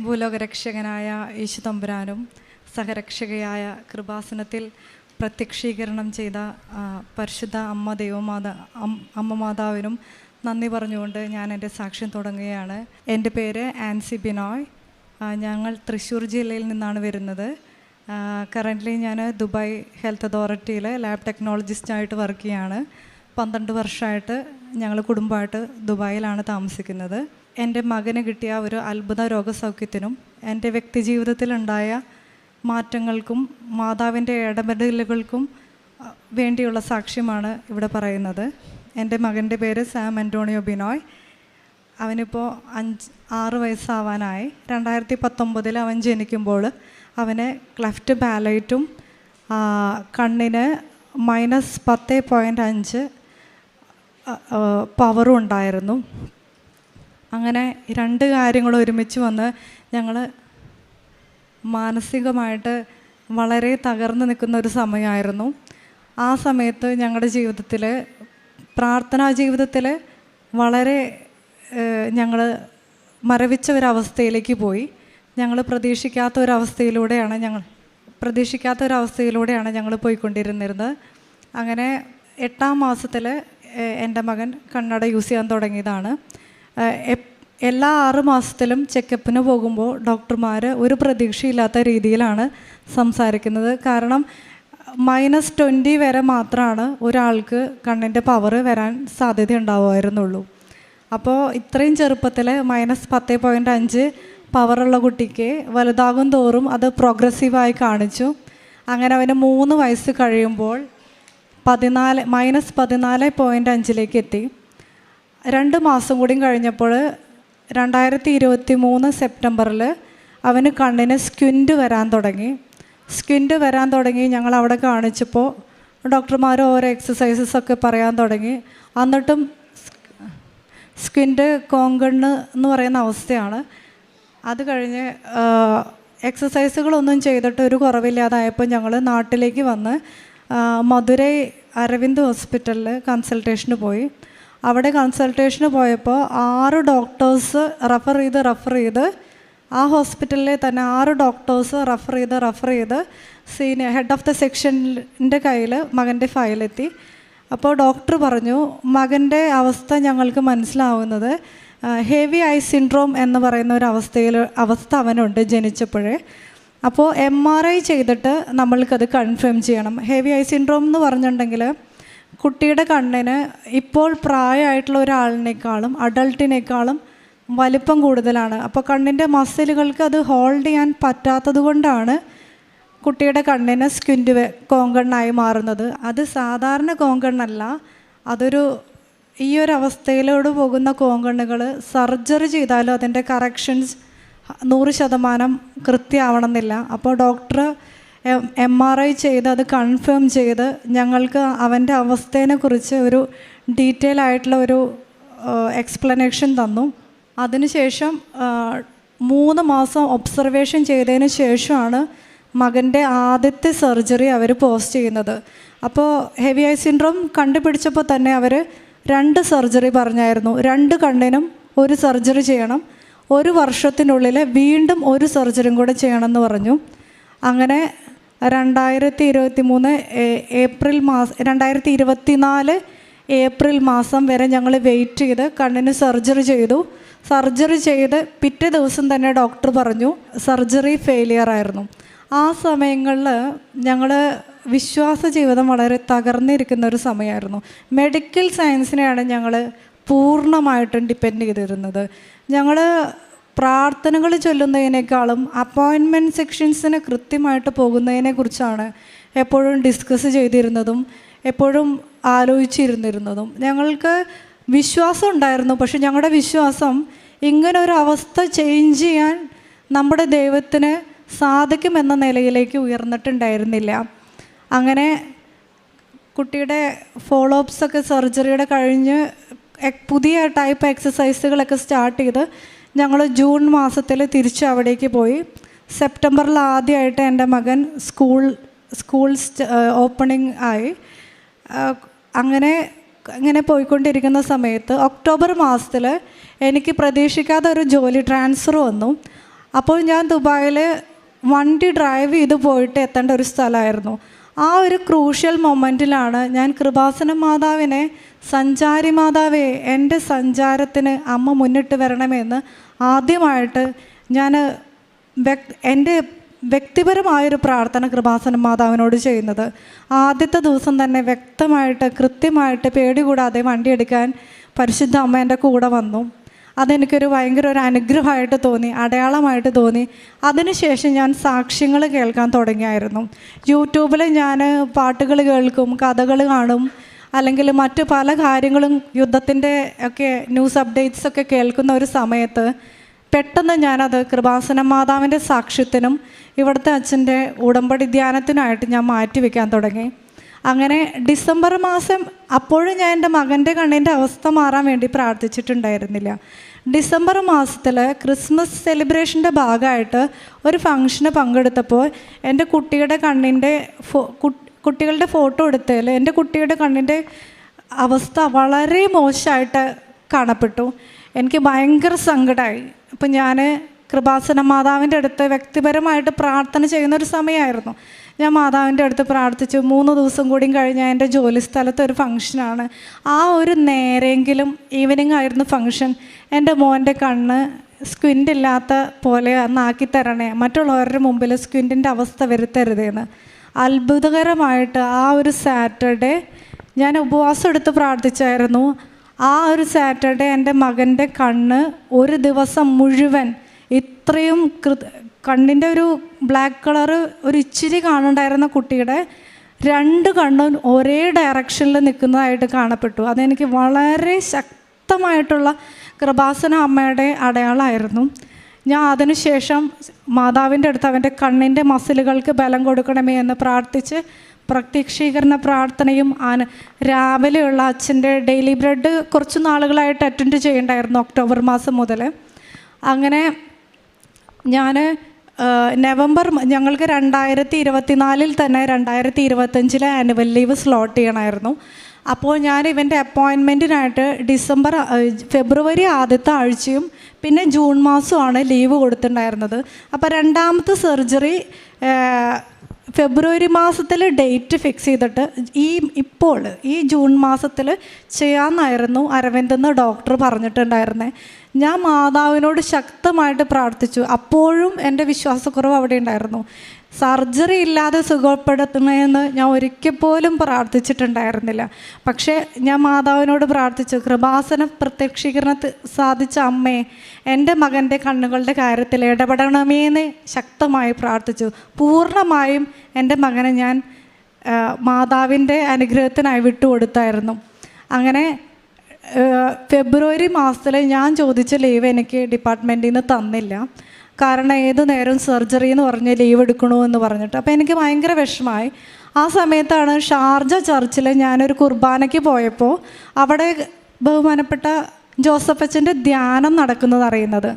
ഭൂലോകരക്ഷകനായ യേശു തമ്പുരാനും സഹരക്ഷകയായ കൃപാസനത്തിൽ പ്രത്യക്ഷീകരണം ചെയ്ത പരിശുദ്ധ അമ്മ മാതാവിനും നന്ദി പറഞ്ഞുകൊണ്ട് ഞാൻ എൻ്റെ സാക്ഷ്യം തുടങ്ങുകയാണ്. എൻ്റെ പേര് ആൻസി ബിനോയ്. ഞങ്ങൾ തൃശ്ശൂർ ജില്ലയിൽ നിന്നാണ് വരുന്നത്. കറൻ്റ്ലി ഞാൻ ദുബായ് ഹെൽത്ത് അതോറിറ്റിയിൽ ലാബ് ടെക്നോളജിസ്റ്റായിട്ട് വർക്ക് ചെയ്യാണ്. 12 വർഷമായിട്ട് ഞങ്ങൾ കുടുംബമായിട്ട് ദുബായിലാണ് താമസിക്കുന്നത്. എൻ്റെ മകന് കിട്ടിയ ഒരു അത്ഭുത രോഗസൗഖ്യത്തിനും എൻ്റെ വ്യക്തിജീവിതത്തിലുണ്ടായ മാറ്റങ്ങൾക്കും മാതാവിൻ്റെ ഇടപെടലുകൾക്കും വേണ്ടിയുള്ള സാക്ഷ്യമാണ് ഇവിടെ പറയുന്നത്. എൻ്റെ മകൻ്റെ പേര് സാം ആൻ്റോണിയോ ബിനോയ്. അവനിപ്പോൾ 6 വയസ്സാവാനായി. 2019 അവൻ ജനിക്കുമ്പോൾ അവന് ക്ലെഫ്റ്റ് പാലറ്റും കണ്ണിന് -10.5 പവറും ഉണ്ടായിരുന്നു. അങ്ങനെ 2 കാര്യങ്ങൾ ഒരുമിച്ച് വന്ന് ഞങ്ങൾ മാനസികമായിട്ട് വളരെ തകർന്നു നിൽക്കുന്ന ഒരു സമയമായിരുന്നു. ആ സമയത്ത് ഞങ്ങളുടെ ജീവിതത്തിൽ, പ്രാർത്ഥനാ ജീവിതത്തിൽ വളരെ ഞങ്ങൾ മരവിച്ച ഒരവസ്ഥയിലേക്ക് പോയി. ഞങ്ങൾ പ്രതീക്ഷിക്കാത്ത ഒരവസ്ഥയിലൂടെയാണ് ഞങ്ങൾ പോയിക്കൊണ്ടിരുന്നത്. അങ്ങനെ 8ാം മാസത്തിൽ എൻ്റെ മകൻ കണ്ണട യൂസ് ചെയ്യാൻ തുടങ്ങിയതാണ്. എല്ലാ 6 മാസത്തിലും ചെക്കപ്പിന് പോകുമ്പോൾ ഡോക്ടർമാർ ഒരു പ്രതീക്ഷയില്ലാത്ത രീതിയിലാണ് സംസാരിക്കുന്നത്. കാരണം -20 വരെ മാത്രമാണ് ഒരാൾക്ക് കണ്ണിൻ്റെ പവർ വരാൻ സാധ്യത ഉണ്ടാവുമായിരുന്നുള്ളൂ. അപ്പോൾ ഇത്രയും ചെറുപ്പത്തിൽ -10.5 പവറുള്ള കുട്ടിക്ക് വലുതാകും തോറും അത് പ്രോഗ്രസീവായി കാണിച്ചു. അങ്ങനെ അവന് 3 വയസ്സ് കഴിയുമ്പോൾ -14.5 എത്തി. 2 മാസം കൂടി കഴിഞ്ഞപ്പോൾ 2023 സെപ്റ്റംബറിൽ അവന് കണ്ണിന് സ്ക്വിൻ്റ് വരാൻ തുടങ്ങി. ഞങ്ങൾ അവിടെ കാണിച്ചപ്പോൾ ഡോക്ടർമാർ ഓരോ എക്സസൈസസൊക്കെ പറയാൻ തുടങ്ങി. എന്നിട്ടും സ്ക്വിൻ്റ് കോങ്കണ്ണ് എന്ന് പറയുന്ന അവസ്ഥയാണ്. അത് കഴിഞ്ഞ് എക്സസൈസുകളൊന്നും ചെയ്തിട്ട് ഒരു കുറവില്ലാതായപ്പോൾ ഞങ്ങൾ നാട്ടിലേക്ക് വന്ന് മധുരൈ അരവിന്ദ് ഹോസ്പിറ്റലിൽ കൺസൾട്ടേഷന് പോയി. അവിടെ കൺസൾട്ടേഷന് പോയപ്പോൾ 6 ഡോക്ടേഴ്സ് റെഫർ ചെയ്ത് ആ ഹോസ്പിറ്റലിലെ തന്നെ 6 ഡോക്ടേഴ്സ് റെഫർ ചെയ്ത് സീനിയർ ഹെഡ് ഓഫ് ദ സെക്ഷൻ്റെ കയ്യിൽ മകൻ്റെ ഫയലെത്തി. അപ്പോൾ ഡോക്ടർ പറഞ്ഞു, മകൻ്റെ അവസ്ഥ ഞങ്ങൾക്ക് മനസ്സിലാവുന്നത് ഹെവി ഐ സിൻഡ്രോം എന്ന് പറയുന്ന ഒരു അവസ്ഥ അവനുണ്ട് ജനിച്ചപ്പോഴേ. അപ്പോൾ MRI ചെയ്തിട്ട് നമ്മൾക്കത് കൺഫേം ചെയ്യണം. ഹെവി ഐ സിൻഡ്രോം എന്ന് പറഞ്ഞിട്ടുണ്ടെങ്കിൽ കുട്ടിയുടെ കണ്ണിന് ഇപ്പോൾ പ്രായമായിട്ടുള്ള ഒരാളിനേക്കാളും അഡൾട്ടിനേക്കാളും വലിപ്പം കൂടുതലാണ്. അപ്പോൾ കണ്ണിൻ്റെ മസിലുകൾക്ക് അത് ഹോൾഡ് ചെയ്യാൻ പറ്റാത്തത് കൊണ്ടാണ് കുട്ടിയുടെ കണ്ണിന് സ്ക്വിൻ്റ് കോങ്കണ്ണായി മാറുന്നത്. അത് സാധാരണ കോങ്കണ്ണല്ല, ഈ ഒരു അവസ്ഥയിലൂടെ പോകുന്ന കോങ്കണ്ണുകൾ സർജറി ചെയ്താലും അതിൻ്റെ കറക്ഷൻസ് 100% കൃത്യമാവണമെന്നില്ല. അപ്പോൾ ഡോക്ടർ MRI ചെയ്ത് അത് കൺഫേം ചെയ്ത് ഞങ്ങൾക്ക് അവൻ്റെ അവസ്ഥേനെക്കുറിച്ച് ഒരു ഡീറ്റെയിൽ ആയിട്ടുള്ള ഒരു എക്സ്പ്ലനേഷൻ തന്നു. അതിനുശേഷം 3 മാസം ഒബ്സർവേഷൻ ചെയ്തതിന് ശേഷമാണ് മകൻ്റെ ആദ്യത്തെ സർജറി അവർ പോസ്റ്റ് ചെയ്യുന്നത്. അപ്പോൾ ഹെവി ഐ സിൻഡ്രോം കണ്ടുപിടിച്ചപ്പോൾ തന്നെ അവർ 2 സർജറി പറഞ്ഞായിരുന്നു. 2 കണ്ണിനും 1 സർജറി ചെയ്യണം, 1 വർഷത്തിനുള്ളിൽ വീണ്ടും 1 സർജറിയും കൂടെ ചെയ്യണമെന്ന് പറഞ്ഞു. അങ്ങനെ 2024 ഏപ്രിൽ മാസം വരെ ഞങ്ങൾ വെയിറ്റ് ചെയ്ത് കണ്ണിന് സർജറി ചെയ്ത് പിറ്റേ ദിവസം തന്നെ ഡോക്ടർ പറഞ്ഞു സർജറി ഫെയിലിയർ ആയിരുന്നു. ആ സമയങ്ങളിൽ ഞങ്ങൾ വിശ്വാസ ജീവിതം വളരെ തകർന്നിരിക്കുന്ന ഒരു സമയമായിരുന്നു. മെഡിക്കൽ സയൻസിനെയാണ് ഞങ്ങൾ പൂർണ്ണമായിട്ടും ഡിപ്പെൻഡ് ചെയ്തിരുന്നത്. ഞങ്ങൾ പ്രാർത്ഥനകൾ ചൊല്ലുന്നതിനേക്കാളും അപ്പോയിൻമെൻറ്റ് സെക്ഷൻസിന് കൃത്യമായിട്ട് പോകുന്നതിനെക്കുറിച്ചാണ് എപ്പോഴും ഡിസ്കസ് ചെയ്തിരുന്നതും എപ്പോഴും ആലോചിച്ചിരുന്നിരുന്നതും. ഞങ്ങൾക്ക് വിശ്വാസം ഉണ്ടായിരുന്നു, പക്ഷെ ഞങ്ങളുടെ വിശ്വാസം ഇങ്ങനൊരു അവസ്ഥ ചേഞ്ച് ചെയ്യാൻ നമ്മുടെ ദൈവത്തിന് സാധിക്കുമെന്ന നിലയിലേക്ക് ഉയർന്നിട്ടുണ്ടായിരുന്നില്ല. അങ്ങനെ കുട്ടിയുടെ ഫോളോ അപ്സൊക്കെ സർജറിയുടെ കഴിഞ്ഞ് പുതിയ ടൈപ്പ് എക്സസൈസുകളൊക്കെ സ്റ്റാർട്ട് ചെയ്ത് ഞങ്ങൾ ജൂൺ മാസത്തിൽ തിരിച്ച് അവിടേക്ക് പോയി. സെപ്റ്റംബറിൽ ആദ്യമായിട്ട് എൻ്റെ മകൻ സ്കൂൾ ഓപ്പണിംഗ് ആയി. അങ്ങനെ പോയിക്കൊണ്ടിരിക്കുന്ന സമയത്ത് ഒക്ടോബർ മാസത്തിൽ എനിക്ക് പ്രതീക്ഷിക്കാതെ ഒരു ജോലി ട്രാൻസ്ഫർ വന്നു. അപ്പോൾ ഞാൻ ദുബായിൽ വണ്ടി ഡ്രൈവ് ചെയ്ത് പോയിട്ട് എത്തേണ്ട ഒരു സ്ഥലമായിരുന്നു. ആ ഒരു ക്രൂഷ്യൽ മൊമെൻറ്റിലാണ് ഞാൻ കൃപാസന മാതാവിനെ, സഞ്ചാരി മാതാവേ എൻ്റെ സഞ്ചാരത്തിന് അമ്മ മുന്നിട്ട് വരണമെന്ന് ആദ്യമായിട്ട് ഞാൻ എൻ്റെ വ്യക്തിപരമായൊരു പ്രാർത്ഥന കൃപാസന മാതാവിനോട് ചെയ്യുന്നത്. ആദ്യത്തെ ദിവസം തന്നെ വ്യക്തമായിട്ട് കൃത്യമായിട്ട് പേടി കൂടാതെ വണ്ടിയെടുക്കാൻ പരിശുദ്ധ അമ്മ എൻ്റെ കൂടെ വന്നു. അതെനിക്കൊരു ഭയങ്കര ഒരു അനുഗ്രഹമായിട്ട് തോന്നി, അടയാളമായിട്ട് തോന്നി. അതിനുശേഷം ഞാൻ സാക്ഷ്യങ്ങൾ കേൾക്കാൻ തുടങ്ങിയായിരുന്നു. യൂട്യൂബിൽ ഞാൻ പാട്ടുകൾ കേൾക്കും, കഥകൾ കാണും, അല്ലെങ്കിൽ മറ്റു പല കാര്യങ്ങളും യുദ്ധത്തിൻ്റെ ഒക്കെ ന്യൂസ് അപ്ഡേറ്റ്സൊക്കെ കേൾക്കുന്ന ഒരു സമയത്ത് പെട്ടെന്ന് ഞാനത് കൃപാസന മാതാവിൻ്റെ സാക്ഷ്യത്തിനും ഇവിടുത്തെ അച്ഛൻ്റെ ഉടമ്പടി ധ്യാനത്തിനായിട്ട് ഞാൻ മാറ്റി വയ്ക്കാൻ തുടങ്ങി. അങ്ങനെ ഡിസംബർ മാസം, അപ്പോഴും ഞാൻ എൻ്റെ മകൻ്റെ കണ്ണിൻ്റെ അവസ്ഥ മാറാൻ വേണ്ടി പ്രാർത്ഥിച്ചിട്ടുണ്ടായിരുന്നില്ല. ഡിസംബർ മാസത്തിൽ ക്രിസ്മസ് സെലിബ്രേഷൻ്റെ ഭാഗമായിട്ട് ഒരു ഫംഗ്ഷന് പങ്കെടുത്തപ്പോൾ എൻ്റെ കുട്ടിയുടെ കണ്ണിൻ്റെ കുട്ടികളുടെ ഫോട്ടോ എടുത്തതിൽ എൻ്റെ കുട്ടിയുടെ കണ്ണിൻ്റെ അവസ്ഥ വളരെ മോശമായിട്ട് കാണപ്പെട്ടു. എനിക്ക് ഭയങ്കര സങ്കടമായി. അപ്പം ഞാൻ കൃപാസന മാതാവിൻ്റെ അടുത്ത് വ്യക്തിപരമായിട്ട് പ്രാർത്ഥന ചെയ്യുന്നൊരു സമയമായിരുന്നു. ഞാൻ മാതാവിൻ്റെ അടുത്ത് പ്രാർത്ഥിച്ചു. 3 ദിവസം കൂടിയും കഴിഞ്ഞാൽ എൻ്റെ ജോലി സ്ഥലത്ത് ഒരു ഫംഗ്ഷനാണ്. ആ ഒരു നേരെങ്കിലും ഈവനിങ് ആയിരുന്നു ഫംഗ്ഷൻ. എൻ്റെ മോൻ്റെ കണ്ണ് സ്ക്വിൻ്റ് ഇല്ലാത്ത പോലെ ഒന്നാക്കി തരണേ, മറ്റുള്ളവരുടെ മുമ്പിൽ സ്ക്വിൻ്റിൻ്റെ അവസ്ഥ വരുത്തരുതേന്ന്. അത്ഭുതകരമായിട്ട് ആ ഒരു സാറ്റർഡേ ഞാൻ ഉപവാസം എടുത്ത് പ്രാർത്ഥിച്ചായിരുന്നു. ആ ഒരു സാറ്റർഡേ എൻ്റെ മകൻ്റെ കണ്ണ് ഒരു ദിവസം മുഴുവൻ ഇത്രയും കണ്ണിൻ്റെ ഒരു ബ്ലാക്ക് കളറ് ഒരു ഇച്ചിരി കാണുന്നുണ്ടായിരുന്ന കുട്ടിയുടെ 2 കണ്ണും ഒരേ ഡയറക്ഷനിൽ നിൽക്കുന്നതായിട്ട് കാണപ്പെട്ടു. അതെനിക്ക് വളരെ ശക്തമായിട്ടുള്ള കൃപാസന അമ്മയുടെ അടയാളമായിരുന്നു. ഞാൻ അതിനുശേഷം മാതാവിൻ്റെ അടുത്ത് അവൻ്റെ കണ്ണിൻ്റെ മസിലുകൾക്ക് ബലം കൊടുക്കണമേ എന്ന് പ്രാർത്ഥിച്ച് പ്രത്യക്ഷീകരണ പ്രാർത്ഥനയും രാവിലെയുള്ള അച്ഛൻ്റെ ഡെയിലി ബ്രെഡ് കുറച്ച് നാളുകളായിട്ട് അറ്റൻഡ് ചെയ്യണ്ടായിരുന്നു, ഒക്ടോബർ മാസം മുതൽ. അങ്ങനെ ഞാൻ നവംബർ, ഞങ്ങൾക്ക് 2024 തന്നെ 2025 ആനുവൽ ലീവ് സ്ലോട്ട് ചെയ്യണമായിരുന്നു. അപ്പോൾ ഞാൻ ഇവൻ്റെ അപ്പോയിൻമെൻറ്റിനായിട്ട് ഫെബ്രുവരി ആദ്യത്തെ ആഴ്ചയും പിന്നെ ജൂൺ മാസമാണ് ലീവ് കൊടുത്തിട്ടുണ്ടായിരുന്നത്. അപ്പോൾ 2ാമത്തെ സർജറി ഫെബ്രുവരി മാസത്തിൽ ഡേറ്റ് ഫിക്സ് ചെയ്തിട്ട് ഇപ്പോൾ ഈ ജൂൺ മാസത്തിൽ ചെയ്യാമെന്നായിരുന്നു അരവിന്ദെന്ന് ഡോക്ടർ പറഞ്ഞിട്ടുണ്ടായിരുന്നത്. ഞാൻ മാതാവിനോട് ശക്തമായിട്ട് പ്രാർത്ഥിച്ചു. അപ്പോഴും എൻ്റെ വിശ്വാസക്കുറവ് അവിടെ ഉണ്ടായിരുന്നു. സർജറി ഇല്ലാതെ സുഖപ്പെടുത്തണമെന്ന് ഞാൻ ഒരിക്കൽ പോലും പ്രാർത്ഥിച്ചിട്ടുണ്ടായിരുന്നില്ല. പക്ഷേ ഞാൻ മാതാവിനോട് പ്രാർത്ഥിച്ചു, കൃപാസന പ്രത്യക്ഷീകരണത്തിൽ സാധിച്ച അമ്മേ, എൻ്റെ മകൻ്റെ കണ്ണുകളുടെ കാര്യത്തിൽ ഇടപെടണമേന്ന് ശക്തമായി പ്രാർത്ഥിച്ചു. പൂർണ്ണമായും എൻ്റെ മകനെ ഞാൻ മാതാവിൻ്റെ അനുഗ്രഹത്തിനായി വിട്ടുകൊടുത്തായിരുന്നു. അങ്ങനെ ഫെബ്രുവരി മാസത്തിൽ ഞാൻ ചോദിച്ച ലീവ് എനിക്ക് ഡിപ്പാർട്ട്മെൻറ്റിൽ നിന്ന് തന്നില്ല. കാരണം ഏതു നേരം സർജറി എന്ന് പറഞ്ഞ് ലീവ് എടുക്കണമെന്ന് പറഞ്ഞിട്ട്. അപ്പോൾ എനിക്ക് ഭയങ്കര വിഷമമായി. ആ സമയത്താണ് ഷാർജ ചർച്ചിൽ ഞാനൊരു കുർബാനയ്ക്ക് പോയപ്പോൾ അവിടെ ബഹുമാനപ്പെട്ട ജോസഫ് അച്ഛൻ്റെ ധ്യാനം നടക്കുന്നത് അറിയുന്നത്.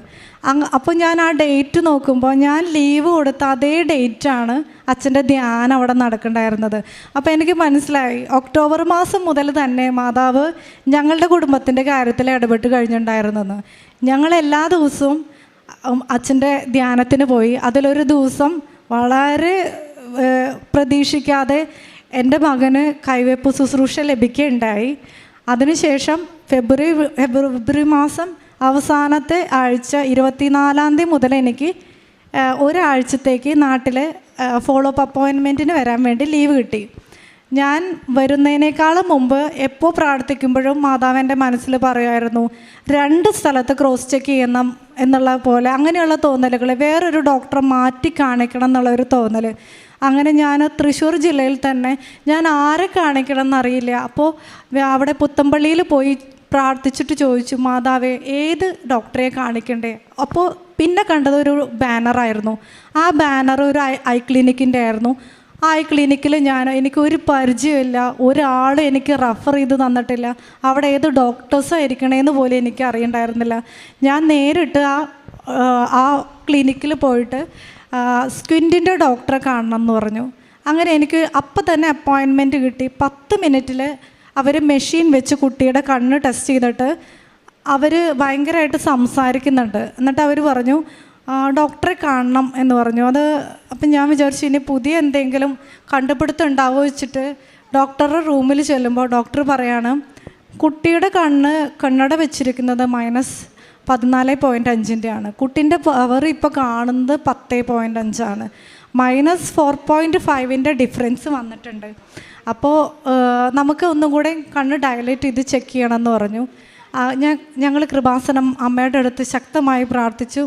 അപ്പോൾ ഞാൻ ആ ഡേറ്റ് നോക്കുമ്പോൾ ഞാൻ ലീവ് കൊടുത്ത അതേ ഡേറ്റാണ് അച്ഛൻ്റെ ധ്യാനം അവിടെ നടക്കണ്ടായിരുന്നത്. അപ്പോൾ എനിക്ക് മനസ്സിലായി, ഒക്ടോബർ മാസം മുതൽ തന്നെ മാതാവ് ഞങ്ങളുടെ കുടുംബത്തിൻ്റെ കാര്യത്തിൽ ഇടപെട്ട് കഴിഞ്ഞിട്ടുണ്ടായിരുന്നെന്ന്. ഞങ്ങളെല്ലാ ദിവസവും അച്ഛൻ്റെ ധ്യാനത്തിന് പോയി. അതിലൊരു ദിവസം വളരെ പ്രതീക്ഷിക്കാതെ എൻ്റെ മകന് കൈവയ്പ്പ് ശുശ്രൂഷ ലഭിക്കുകയുണ്ടായി. അതിനുശേഷം ഫെബ്രുവരി മാസം അവസാനത്തെ ആഴ്ച 24-ാം തീയതി മുതൽ എനിക്ക് ഒരാഴ്ചത്തേക്ക് നാട്ടിൽ ഫോളോ അപ്പ് അപ്പോയിൻമെൻറ്റിന് വരാൻ വേണ്ടി ലീവ് കിട്ടി. ഞാൻ വരുന്നതിനേക്കാളും മുമ്പ് എപ്പോൾ പ്രാർത്ഥിക്കുമ്പോഴും മാതാവിൻ്റെ മനസ്സിൽ പറയുമായിരുന്നു, 2 സ്ഥലത്ത് ക്രോസ് ചെക്ക് ചെയ്യണം എന്നുള്ള പോലെ, അങ്ങനെയുള്ള തോന്നലുകൾ, വേറൊരു ഡോക്ടറെ മാറ്റി കാണിക്കണം എന്നുള്ളൊരു തോന്നൽ. അങ്ങനെ ഞാൻ തൃശ്ശൂർ ജില്ലയിൽ തന്നെ ഞാൻ ആരെ കാണിക്കണം എന്നറിയില്ല. അപ്പോൾ അവിടെ പുത്തമ്പള്ളിയിൽ പോയി പ്രാർത്ഥിച്ചിട്ട് ചോദിച്ചു, മാതാവേ ഏത് ഡോക്ടറെ കാണിക്കണ്ടേ? അപ്പോൾ പിന്നെ കണ്ടത് ഒരു ബാനറായിരുന്നു. ആ ബാനർ ഒരു ഐ ക്ലിനിക്കിൻ്റെ ആയിരുന്നു. ആ ഐ ക്ലിനിക്കിൽ എനിക്കൊരു പരിചയമില്ല, ഒരാൾ എനിക്ക് റെഫർ ചെയ്ത് തന്നിട്ടില്ല, അവിടെ ഏത് ഡോക്ടേഴ്സായിരിക്കണേന്ന് പോലും എനിക്ക് അറിയണ്ടായിരുന്നില്ല. ഞാൻ നേരിട്ട് ആ ക്ലിനിക്കിൽ പോയിട്ട് സ്ക്വിൻറ്റിൻ്റെ ഡോക്ടറെ കാണണം എന്ന് പറഞ്ഞു. അങ്ങനെ എനിക്ക് അപ്പം തന്നെ അപ്പോയിൻമെൻറ്റ് കിട്ടി. 10 മിനിറ്റിൽ അവർ മെഷീൻ വെച്ച് കുട്ടിയുടെ കണ്ണ് ടെസ്റ്റ് ചെയ്തിട്ട് അവർ ഭയങ്കരമായിട്ട് സംസാരിക്കുന്നുണ്ട്. എന്നിട്ട് അവർ പറഞ്ഞു, ഡോക്ടറെ കാണണം എന്ന് പറഞ്ഞു. അപ്പം ഞാൻ വിചാരിച്ചു ഇനി പുതിയ എന്തെങ്കിലും കണ്ടുപിടുത്തം ഉണ്ടാവുമോ വെച്ചിട്ട് ഡോക്ടറുടെ റൂമിൽ ചെല്ലുമ്പോൾ ഡോക്ടർ പറയാണ്, കുട്ടിയുടെ കണ്ണട വെച്ചിരിക്കുന്നത് -14.5 കുട്ടീൻ്റെ പവർ ഇപ്പോൾ കാണുന്നത് 10.5 -4.5 ഡിഫറൻസ് വന്നിട്ടുണ്ട്. അപ്പോൾ നമുക്ക് ഒന്നും കൂടെ കണ്ണ് ഡയലേറ്റ് ചെയ്ത് ചെക്ക് ചെയ്യണമെന്ന് പറഞ്ഞു. ഞങ്ങൾ കൃപാസനം അമ്മയുടെ അടുത്ത് ശക്തമായി പ്രാർത്ഥിച്ചു.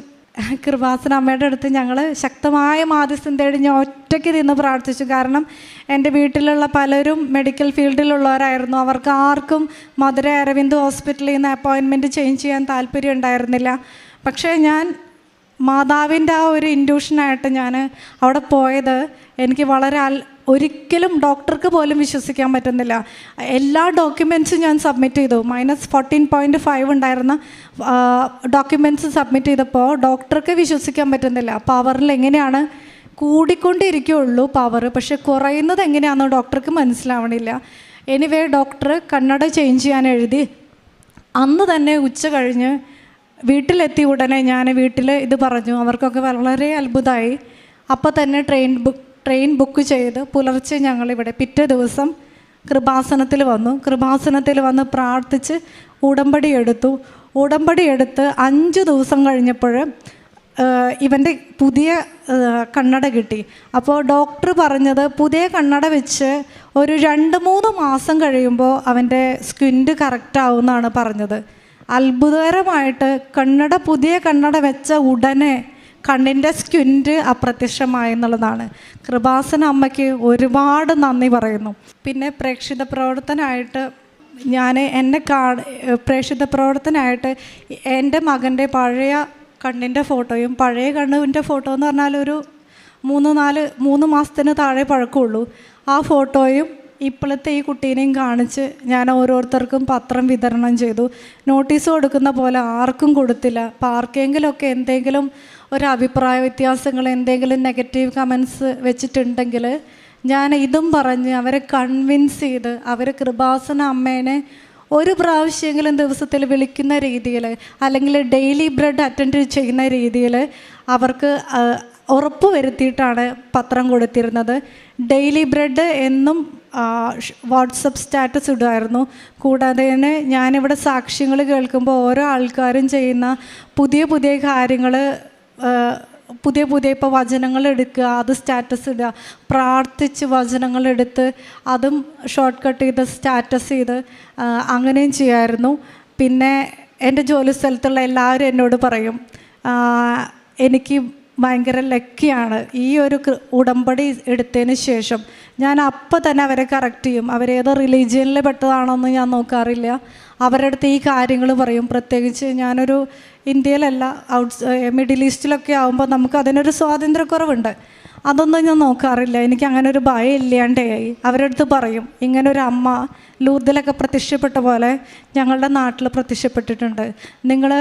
കൃപാസന അമ്മയുടെ അടുത്ത് ഞങ്ങൾ ശക്തമായ മാധ്യസ്ഥം തേടി ഞാൻ ഒറ്റയ്ക്ക് നിന്ന് പ്രാർത്ഥിച്ചു. കാരണം എൻ്റെ വീട്ടിലുള്ള പലരും മെഡിക്കൽ ഫീൽഡിലുള്ളവരായിരുന്നു. അവർക്ക് ആർക്കും മധുര അരവിന്ദ് ഹോസ്പിറ്റലിൽ നിന്ന് അപ്പോയിൻമെൻറ്റ് ചേഞ്ച് ചെയ്യാൻ താല്പര്യം ഉണ്ടായിരുന്നില്ല. പക്ഷേ ഞാൻ മാതാവിൻ്റെ ആ ഒരു ഇൻഡ്യൂഷനായിട്ട് ഞാൻ അവിടെ പോയത് എനിക്ക് വളരെ ഒരിക്കലും ഡോക്ടർക്ക് പോലും വിശ്വസിക്കാൻ പറ്റുന്നില്ല. എല്ലാ ഡോക്യുമെൻറ്റ്സും ഞാൻ സബ്മിറ്റ് ചെയ്തു. -14.5 ഉണ്ടായിരുന്ന ഡോക്യുമെൻറ്റ്സ് സബ്മിറ്റ് ചെയ്തപ്പോൾ ഡോക്ടർക്ക് വിശ്വസിക്കാൻ പറ്റുന്നില്ല. പവറിൽ എങ്ങനെയാണ് കൂടിക്കൊണ്ടിരിക്കുകയുള്ളൂ പവർ, പക്ഷെ കുറയുന്നത് എങ്ങനെയാണെന്ന് ഡോക്ടർക്ക് മനസ്സിലാവണില്ല. എനിവേ ഡോക്ടർ കണ്ണട ചേഞ്ച് ചെയ്യാൻ എഴുതി. അന്ന് തന്നെ ഉച്ച കഴിഞ്ഞ് വീട്ടിലെത്തി ഉടനെ ഞാൻ വീട്ടിൽ ഇത് പറഞ്ഞു. അവർക്കൊക്കെ വളരെ അത്ഭുതമായി. അപ്പോൾ തന്നെ ട്രെയിൻ ബുക്ക് ചെയ്ത് പുലർച്ചെ ഞങ്ങളിവിടെ പിറ്റേ ദിവസം കൃപാസനത്തിൽ വന്ന് പ്രാർത്ഥിച്ച് ഉടമ്പടി എടുത്ത് 5 ദിവസം കഴിഞ്ഞപ്പോൾ ഇവൻ്റെ പുതിയ കണ്ണട കിട്ടി. അപ്പോൾ ഡോക്ടർ പറഞ്ഞത് പുതിയ കണ്ണട വെച്ച് ഒരു 2-3 മാസം കഴിയുമ്പോൾ അവൻ്റെ സ്കിന്റ് കറക്റ്റ് എന്നാണ് പറഞ്ഞത്. അത്ഭുതകരമായിട്ട് പുതിയ കണ്ണട വെച്ച ഉടനെ കണ്ണിൻ്റെ സ്കിന്റ് അപ്രത്യക്ഷമായി എന്നുള്ളതാണ്. കൃപാസന അമ്മയ്ക്ക് ഒരുപാട് നന്ദി പറയുന്നു. പിന്നെ പ്രേക്ഷിത പ്രവർത്തനമായിട്ട് പ്രേക്ഷിത പ്രവർത്തനമായിട്ട് എൻ്റെ മകൻ്റെ പഴയ കണ്ണിൻ്റെ ഫോട്ടോയും പഴയ കണ്ണിൻ്റെ ഫോട്ടോ എന്ന് പറഞ്ഞാൽ ഒരു 3 മാസത്തിന് താഴെ പഴക്കമുള്ളൂ. ആ ഫോട്ടോയും ഇപ്പോഴത്തെ ഈ കുട്ടീനെയും കാണിച്ച് ഞാൻ ഓരോരുത്തർക്കും പത്രം വിതരണം ചെയ്തു. നോട്ടീസ് കൊടുക്കുന്ന പോലെ ആർക്കും കൊടുത്തില്ല. അപ്പോൾ ആർക്കെങ്കിലുമൊക്കെ എന്തെങ്കിലും ഒരു അഭിപ്രായ വ്യത്യാസങ്ങൾ, എന്തെങ്കിലും നെഗറ്റീവ് കമൻസ് വെച്ചിട്ടുണ്ടെങ്കിൽ ഞാൻ ഇതും പറഞ്ഞ് അവരെ കൺവിൻസ് ചെയ്ത് അവർ കൃപാസന അമ്മേനെ ഒരു പ്രാവശ്യമെങ്കിലും ദിവസത്തിൽ വിളിക്കുന്ന രീതിയിൽ അല്ലെങ്കിൽ ഡെയിലി ബ്രെഡ് അറ്റൻഡ് ചെയ്യുന്ന രീതിയിൽ അവർക്ക് ഉറപ്പ് വരുത്തിയിട്ടാണ് പത്രം കൊടുത്തിരുന്നത്. ഡെയിലി ബ്രെഡ് എന്നും വാട്സപ്പ് സ്റ്റാറ്റസ് ഇടുമായിരുന്നു. കൂടാതെ തന്നെ ഞാനിവിടെ സാക്ഷ്യങ്ങൾ കേൾക്കുമ്പോൾ ഓരോ ആൾക്കാരും ചെയ്യുന്ന പുതിയ കാര്യങ്ങൾ, പുതിയ ഇപ്പോൾ വചനങ്ങൾ എടുക്കുക, അത് സ്റ്റാറ്റസ് ഇടുക, പ്രാർത്ഥിച്ച് വചനങ്ങൾ എടുത്ത് അതും ഷോർട്ട് കട്ട് ചെയ്ത് സ്റ്റാറ്റസ് ചെയ്ത് അങ്ങനെയും ചെയ്യായിരുന്നു. പിന്നെ എൻ്റെ ജോലി സ്ഥലത്തുള്ള എല്ലാവരും എന്നോട് പറയും എനിക്ക് ഭയങ്കര ലക്കിയാണ്. ഈ ഒരു ഉടമ്പടി എടുത്തതിന് ശേഷം ഞാൻ അപ്പം തന്നെ അവരെ കറക്റ്റ് ചെയ്യും. അവരേത് റിലീജിയനിൽ പെട്ടതാണോന്ന് ഞാൻ നോക്കാറില്ല. അവരുടെ അടുത്ത് ഈ കാര്യങ്ങൾ പറയും. പ്രത്യേകിച്ച് ഞാനൊരു ഇന്ത്യയിലല്ല, മിഡിൽ ഈസ്റ്റിലൊക്കെ ആകുമ്പോൾ നമുക്ക് അതിനൊരു സ്വാതന്ത്ര്യക്കുറവുണ്ട്. അതൊന്നും ഞാൻ നോക്കാറില്ല. എനിക്ക് അങ്ങനെ ഒരു ഭയം ഇല്ലാണ്ടായി. അവരുടെ അടുത്ത് പറയും, ഇങ്ങനൊരു അമ്മ ലൂർദിലൊക്കെ പ്രത്യക്ഷപ്പെട്ട പോലെ ഞങ്ങളുടെ നാട്ടിൽ പ്രത്യക്ഷപ്പെട്ടിട്ടുണ്ട്. നിങ്ങൾ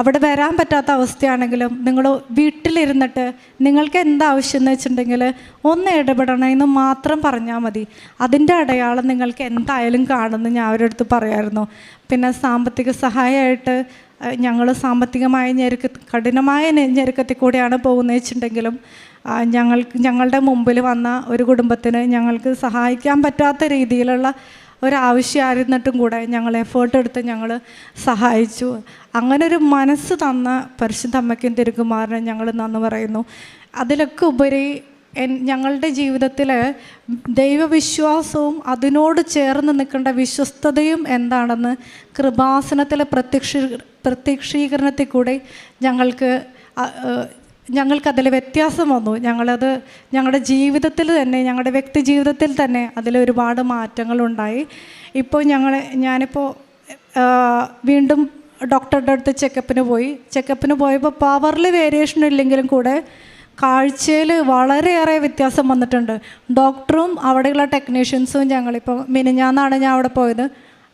അവിടെ വരാൻ പറ്റാത്ത അവസ്ഥയാണെങ്കിലും നിങ്ങൾ വീട്ടിലിരുന്നിട്ട് നിങ്ങൾക്ക് എന്താവശ്യം എന്ന് വെച്ചിട്ടുണ്ടെങ്കിൽ ഒന്ന് ഇടപെടണമെന്ന് മാത്രം പറഞ്ഞാൽ മതി. അതിൻ്റെ അടയാളം നിങ്ങൾക്ക് എന്തായാലും കാണുമെന്ന് ഞാൻ അവരുടെ അടുത്ത് പറയായിരുന്നു. പിന്നെ സാമ്പത്തിക സഹായമായിട്ട് ഞങ്ങൾ സാമ്പത്തികമായ കഠിനമായ ഞെരുക്കത്തിൽ കൂടെയാണ് പോകുന്നത് വെച്ചിട്ടുണ്ടെങ്കിലും ഞങ്ങളുടെ മുമ്പിൽ വന്ന ഒരു കുടുംബത്തിന് ഞങ്ങൾക്ക് സഹായിക്കാൻ പറ്റാത്ത രീതിയിലുള്ള ഒരാവശ്യമായിരുന്നിട്ടും കൂടെ ഞങ്ങൾ എഫേർട്ട് എടുത്ത് ഞങ്ങൾ സഹായിച്ചു. അങ്ങനൊരു മനസ്സ് തന്ന പരിശുദ്ധ അമ്മയ്ക്കും തിരുക്കുമാരനും ഞങ്ങൾ നന്ദി പറയുന്നു. അതിലൊക്കെ ഉപരി ഞങ്ങളുടെ ജീവിതത്തിൽ ദൈവവിശ്വാസവും അതിനോട് ചേർന്ന് നിൽക്കേണ്ട വിശ്വസ്തതയും എന്താണെന്ന് കൃപാസനത്തിലെ പ്രത്യക്ഷീകരണത്തിൽ കൂടെ ഞങ്ങൾക്കതിൽ വ്യത്യാസം വന്നു. ഞങ്ങളുടെ ജീവിതത്തിൽ തന്നെ, ഞങ്ങളുടെ വ്യക്തി ജീവിതത്തിൽ തന്നെ അതിലൊരുപാട് മാറ്റങ്ങളുണ്ടായി. ഇപ്പോൾ ഞാനിപ്പോൾ വീണ്ടും ഡോക്ടറുടെ അടുത്ത് ചെക്കപ്പിന് പോയപ്പോൾ പവറിൽ വേരിയേഷൻ ഇല്ലെങ്കിലും കൂടെ കാഴ്ചയിൽ വളരെയേറെ വ്യത്യാസം വന്നിട്ടുണ്ട്. ഡോക്ടറും അവിടെയുള്ള ടെക്നീഷ്യൻസും ഞങ്ങളിപ്പോൾ മിനിഞ്ഞാന്നാണ് ഞാൻ അവിടെ പോയത്,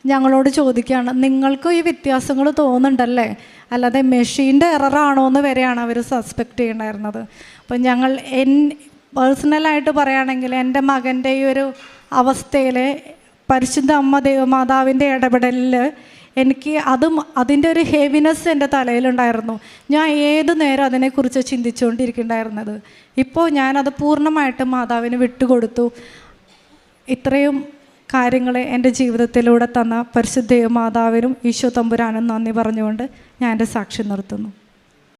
ഞങ്ങളോട് ചോദിക്കുകയാണ്, നിങ്ങൾക്കും ഈ വ്യത്യാസങ്ങൾ തോന്നുന്നുണ്ടല്ലേ, അല്ലാതെ മെഷീൻ്റെ എററാണോ എന്ന് വരെയാണ് അവർ സസ്പെക്റ്റ് ചെയ്യണമായിരുന്നത്. അപ്പം പേഴ്സണലായിട്ട് പറയുകയാണെങ്കിൽ എൻ്റെ മകൻ്റെ ഈ ഒരു അവസ്ഥയിൽ പരിശുദ്ധ അമ്മ ദേവമാതാവിൻ്റെ ഇടപെടലിൽ എനിക്ക് അതിൻ്റെ ഒരു ഹെവിനെസ് എൻ്റെ തലയിലുണ്ടായിരുന്നു. ഞാൻ ഏതു നേരം അതിനെക്കുറിച്ച് ചിന്തിച്ചുകൊണ്ടിരിക്കുന്നുണ്ടായിരുന്നത്. ഇപ്പോൾ ഞാനത് പൂർണ്ണമായിട്ട് മാതാവിന് വിട്ടുകൊടുത്തു. ഇത്രയും കാര്യങ്ങൾ എൻ്റെ ജീവിതത്തിലൂടെ തന്ന പരിശുദ്ധ മാതാവിനും ഈശോ തമ്പുരാനും നന്ദി പറഞ്ഞുകൊണ്ട് ഞാൻ എൻ്റെ സാക്ഷ്യം നിർത്തുന്നു.